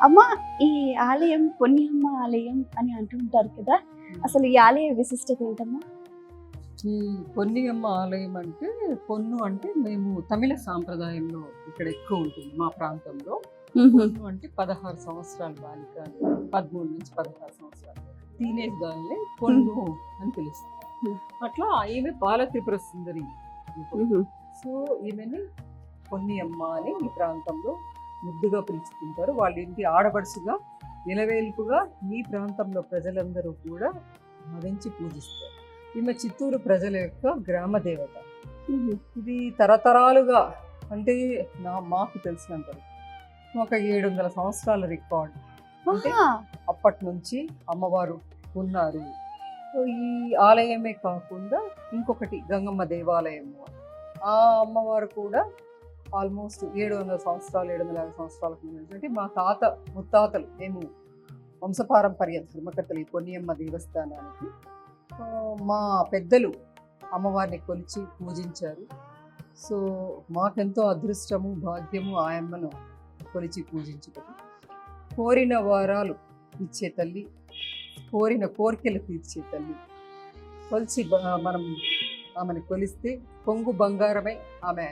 అమ్మ, ఈ ఆలయం పొన్నియమ్మ ఆలయం అని అంటుంటారు కదా, అసలు ఈ ఆలయ విశిష్టత ఏంటమ్మా? ఈ పొన్నియమ్మ ఆలయం అంటే, పొన్ను అంటే మేము తమిళ సాంప్రదాయంలో ఇక్కడ ఎక్కువ ఉంటుంది మా ప్రాంతంలో. పొన్ను అంటే 16 సంవత్సరాల బాలిక, 13 నుంచి 16 సంవత్సరాలు టీనేజ్ గానే పొన్ను అని పిలుస్తారు. అట్లా ఈమె బాల త్రిపుర సుందరి. సో ఈమెని పొన్నియమ్మ అని ఈ ప్రాంతంలో ముద్దుగా పిలుచుకుంటారు. వాళ్ళ ఇంటి ఆడపడుచుగా నిలవేల్పుగా ఈ ప్రాంతంలో ప్రజలందరూ కూడా భావించి పూజిస్తారు. ఈమె చిత్తూరు ప్రజల యొక్క గ్రామ దేవత. ఇది తరతరాలుగా అంటే మాకు తెలిసినంత ఒక 700 సంవత్సరాల రికార్డ్. అంటే అప్పటి నుంచి అమ్మవారు ఉన్నారు. ఈ ఆలయమే కాకుండా ఇంకొకటి గంగమ్మ దేవాలయము, ఆ అమ్మవారు కూడా ఆల్మోస్ట్ 700 సంవత్సరాలు 750 సంవత్సరాలకు ముందు. అంటే మా తాత ముత్తాతలు మేము వంశపారంపర్య ధర్మకర్తలు ఈ పొన్నియమ్మ దేవస్థానానికి. మా పెద్దలు అమ్మవారిని కొలిచి పూజించారు. సో మాకెంతో అదృష్టము భాగ్యము ఆయమ్మను కొలిచి పూజించుకొని కోరిన వారాలు ఇచ్చే తల్లి, కోరిన కోరికలు తీర్చే తల్లి. కొలిచి మనం ఆమెను కొలిస్తే పొంగు బంగారమై ఆమె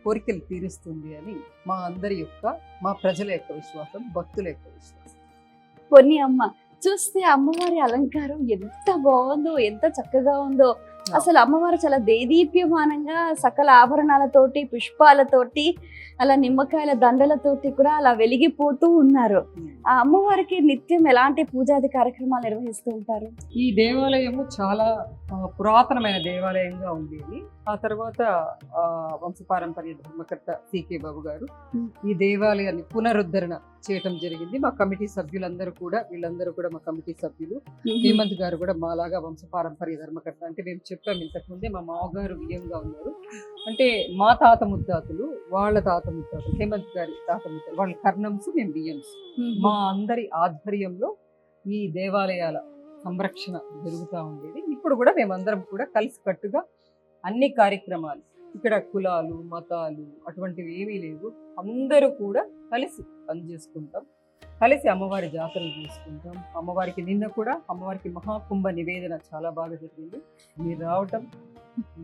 కోరికలు తీరుస్తుంది అని మా అందరి యొక్క, మా ప్రజల యొక్క విశ్వాసం, భక్తుల యొక్క విశ్వాసం. పొన్నియమ్మ చూస్తే అమ్మవారి అలంకారం ఎంత బాగుందో, ఎంత చక్కగా ఉందో. అసలు అమ్మవారు చాలా దేదీప్యమానంగా సకల ఆభరణాలతోటి, పుష్పాలతోటి, అలా నిమ్మకాయల దండలతోటి కూడా అలా వెలిగిపోతూ ఉన్నారు. ఆ అమ్మవారికి నిత్యం ఎలాంటి పూజాది కార్యక్రమాలు నిర్వహిస్తూ ఉంటారు? ఈ దేవాలయము చాలా పురాతనమైన దేవాలయంగా ఉండేది. ఆ తర్వాత వంశపారంపర్య ధర్మకర్త సికే బాబు గారు ఈ దేవాలయాన్ని పునరుద్ధరణ చేయటం జరిగింది. మా కమిటీ సభ్యులందరూ కూడా, వీళ్ళందరూ కూడా మా కమిటీ సభ్యులు. హేమంత్ గారు కూడా మాలాగా వంశపారంపర్య ధర్మకర్త. అంటే మేము చెప్పాము ఇంతకుముందే, మా మామగారు వియ్యంగా ఉన్నారు. అంటే మా తాత ముత్తాతలు, వాళ్ళ తాత ముత్తాతలు, హేమంత్ గారి తాత ముత్తాతలు, వాళ్ళ కర్ణంస్, మేము బియ్యంస్. మా అందరి ఆధ్వర్యంలో ఈ దేవాలయాల సంరక్షణ జరుగుతూ ఉండేది. ఇప్పుడు కూడా మేమందరం కూడా కలిసి కట్టుగా అన్ని కార్యక్రమాలు, ఇక్కడ కులాలు మతాలు అటువంటివి ఏమీ లేవు. అందరూ కూడా కలిసి పనిచేసుకుంటాం, కలిసి అమ్మవారి జాతరలు చేసుకుంటాం. అమ్మవారికి నిన్న కూడా అమ్మవారికి మహాకుంభ నివేదన చాలా బాగా జరిగింది. మీరు రావటం,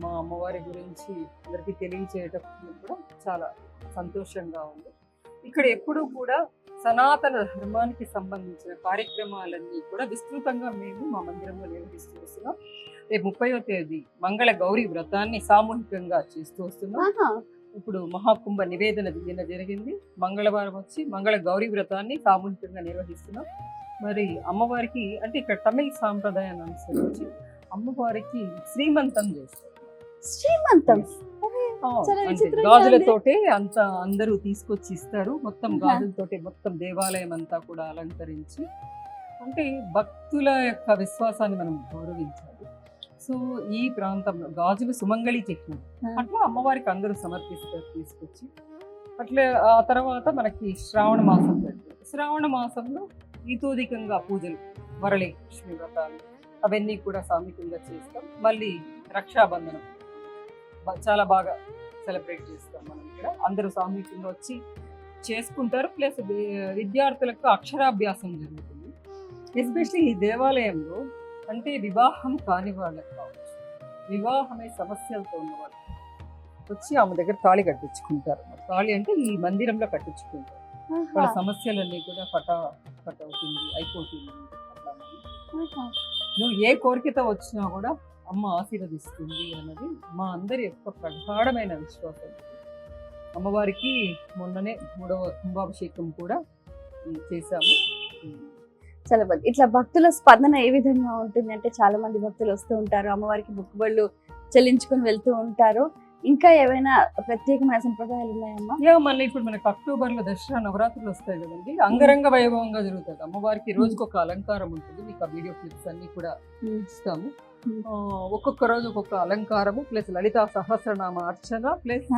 మా అమ్మవారి గురించి అందరికీ తెలియచేయటం కూడా చాలా సంతోషంగా ఉంది. ఇక్కడ ఎప్పుడూ కూడా సనాతన ధర్మానికి సంబంధించిన కార్యక్రమాలన్నీ కూడా విస్తృతంగా మేము మా మందిరంలో నిర్వహిస్తూ వస్తున్నాం. రేపు 30వ తేదీ మంగళ గౌరీ వ్రతాన్ని సామూహికంగా చేస్తూ వస్తున్నాం. ఇప్పుడు మహాకుంభ నివేదన నిన్న జరిగింది. మంగళవారం వచ్చి మంగళ గౌరీ వ్రతాన్ని సామూహికంగా నిర్వహిస్తున్నాం. మరి అమ్మవారికి అంటే ఇక్కడ తమిళ సాంప్రదాయాన్ని అనుసరించి అమ్మవారికి శ్రీమంతం చేస్తారు. శ్రీమంతం గాజులతోటే అంత అందరూ తీసుకొచ్చి ఇస్తారు. మొత్తం గాజులతోటే మొత్తం దేవాలయం అంతా కూడా అలంకరించి, అంటే భక్తుల యొక్క విశ్వాసాన్ని మనం గౌరవించాలి. సో ఈ ప్రాంతంలో గాజులు సుమంగళి చిహ్నం, అట్లా అమ్మవారికి అందరూ సమర్పిస్తారు తీసుకొచ్చి. అట్లా ఆ తర్వాత మనకి శ్రావణ మాసం పెడతారు. శ్రావణ మాసంలో ఈతోధికంగా పూజలు, వరలక్ష్మి వ్రతాలు అవన్నీ కూడా సామూహికంగా చేస్తాం. మళ్ళీ రక్షాబంధనం చాలా బాగా సెలబ్రేట్ చేస్తాం మనం ఇక్కడ. అందరూ సామూహికంగా వచ్చి చేసుకుంటారు. ప్లస్ విద్యార్థులకు అక్షరాభ్యాసం జరుగుతుంది. ఎస్పెషల్లీ ఈ దేవాలయంలో అంటే వివాహం కాని వాళ్ళకి కావచ్చు, వివాహమై సమస్యలతో ఉన్న వాళ్ళు వచ్చి ఆమె దగ్గర తాళి కట్టించుకుంటారు. తాళి అంటే ఈ మందిరంలో కట్టించుకుంటారు. వాళ్ళ సమస్యలన్నీ కూడా ఫట్ అవుతుంది, అయిపోతుంది. అట్లా నువ్వు ఏ కోరికతో వచ్చినా కూడా అమ్మ ఆశీర్వదిస్తుంది అన్నది మా అందరి యొక్క ప్రగాఢమైన విశ్వాసం. అమ్మవారికి మొన్ననే 3వ కుంభాభిషేకం కూడా చేశాము. చాలా బాగుంది. ఇట్లా భక్తుల స్పందన ఏ విధంగా ఉంటుంది అంటే చాలా మంది భక్తులు వస్తూ ఉంటారు, అమ్మవారికి మొక్కుబళ్ళు చెల్లించుకొని వెళ్తూ ఉంటారు. ఇంకా ఏమైనా ప్రత్యేకమైన సంప్రదాయాలు ఉన్నాయమ్మా? మన ఇప్పుడు మనకు అక్టోబర్లో దసరా నవరాత్రులు వస్తాయి కదండి, అంగరంగ వైభవంగా జరుగుతుంది. అమ్మవారికి రోజుకి ఒక అలంకారం ఉంటుంది. మీకు ఆ వీడియో క్లిప్స్ అన్ని కూడా ఇస్తాము. ఒక్కొక్క రోజు ఒక్కొక్క అలంకారము, ప్లస్ లలితా సహస్రనామ అర్చన, ప్లస్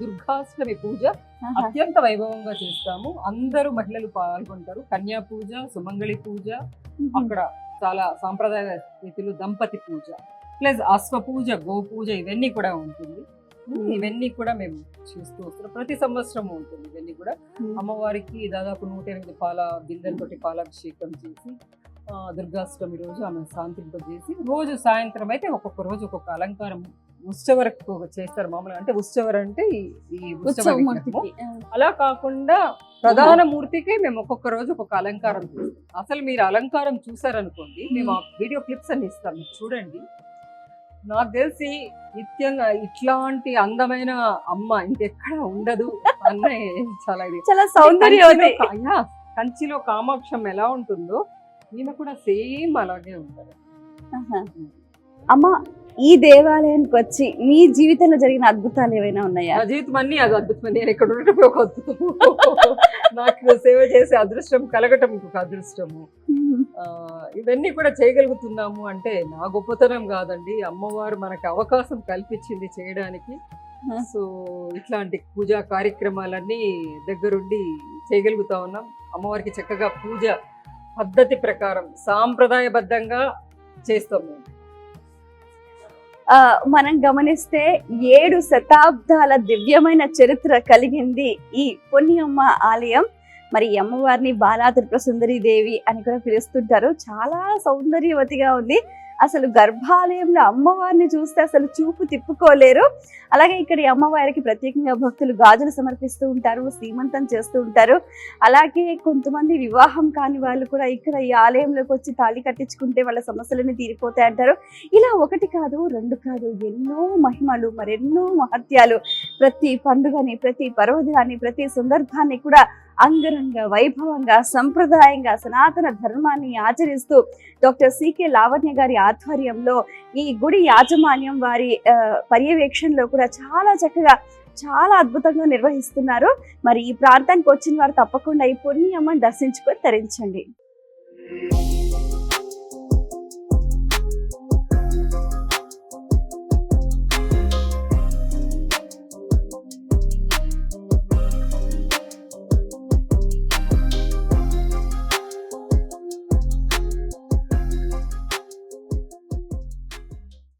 దుర్గాష్టమి పూజ అత్యంత వైభవంగా చేస్తాము. అందరూ మహిళలు పాల్గొంటారు. కన్యా పూజ, సుమంగళి పూజ, అక్కడ చాలా సాంప్రదాయ రీతిలో దంపతి పూజ, ప్లస్ అశ్వ పూజ, గో పూజ, ఇవన్నీ కూడా ఉంటుంది. ఇవన్నీ కూడా మేము చూస్తూ వస్తున్నాం. ప్రతి సంవత్సరం ఉంటుంది ఇవన్నీ కూడా. అమ్మవారికి దాదాపు 108 పాల బిందెలతోటి పాలాభిషేకం చేసి దుర్గాష్టమి రోజు ఆమె శాంతింపజేసి రోజు సాయంత్రం అయితే ఒక్కొక్క రోజు ఒక్కొక్క అలంకారం ఉత్సవరకు చేస్తారు. మామూలుగా అంటే ఉత్సవర్ అంటే ఈ ఉత్సవ విగ్రహము. అలా కాకుండా ప్రధాన మూర్తికి మేము ఒక్కొక్క రోజు ఒక్కొక్క అలంకారం చేస్తాం. అసలు మీరు అలంకారం చూసారనుకోండి, మేము ఆ వీడియో క్లిప్స్ అన్ని ఇస్తాం, మీరు చూడండి. నాకు తెలిసి నిత్యంగా ఇట్లాంటి అందమైన అమ్మ ఇంకెక్కడ ఉండదు అన్న చాలా సౌందర్యవతి. కంచిలో కామాక్షం ఎలా ఉంటుందో ఈమె కూడా సేమ్ అలాగే ఉంటారు. అమ్మ, ఈ దేవాలయానికి వచ్చి మీ జీవితంలో జరిగిన అద్భుతాలు ఏమైనా ఉన్నాయా? నా జీవితం అన్ని అది అద్భుతం. నేను ఇక్కడ ఉండటం ఒక అద్భుతం. నాకు సేవ చేసే అదృష్టం కలగటం ఇంకొక అదృష్టము. ఇవన్నీ కూడా చేయగలుగుతున్నాము అంటే నా గొప్పతనం కాదండి, అమ్మవారు మనకి అవకాశం కల్పించింది చేయడానికి. సో ఇట్లాంటి పూజా కార్యక్రమాలన్నీ దగ్గరుండి చేయగలుగుతా ఉన్నాం. అమ్మవారికి చక్కగా పూజ పద్ధతి ప్రకారం సాంప్రదాయబద్ధంగా చేస్తాం మేము. మనం గమనిస్తే 7 శతాబ్దాల దివ్యమైన చరిత్ర కలిగింది ఈ పొన్నియమ్మ ఆలయం. మరి ఈ అమ్మవారిని బాలా త్రిపుర సుందరి దేవి అని కూడా పిలుస్తుంటారు. చాలా సౌందర్యవతిగా ఉంది. అసలు గర్భాలయంలో అమ్మవారిని చూస్తే అసలు చూపు తిప్పుకోలేరు. అలాగే ఇక్కడ ఈ అమ్మవారికి ప్రత్యేకంగా భక్తులు గాజులు సమర్పిస్తూ ఉంటారు, శ్రీమంతం చేస్తూ ఉంటారు. అలాగే కొంతమంది వివాహం కాని వాళ్ళు కూడా ఇక్కడ ఈ ఆలయంలోకి వచ్చి తాళి కట్టించుకుంటే వాళ్ళ సమస్యలన్నీ తీరిపోతాయి అంటారు. ఇలా 1 కాదు 2 కాదు, ఎన్నో మహిమలు, మరెన్నో మహత్యాలు. ప్రతి పండుగని, ప్రతి పర్వదినాన్ని, ప్రతి సందర్భాన్ని కూడా అంగరంగ వైభవంగా సంప్రదాయంగా సనాతన ధర్మాన్ని ఆచరిస్తూ డాక్టర్ సికే లావణ్య గారి ఆధ్వర్యంలో ఈ గుడి యాజమాన్యం వారి పర్యవేక్షణలో కూడా చాలా చక్కగా చాలా అద్భుతంగా నిర్వహిస్తున్నారు. మరి ఈ ప్రాంతానికి వచ్చిన వారు తప్పకుండా ఈ పొన్నియమ్మని దర్శించుకొని తరించండి.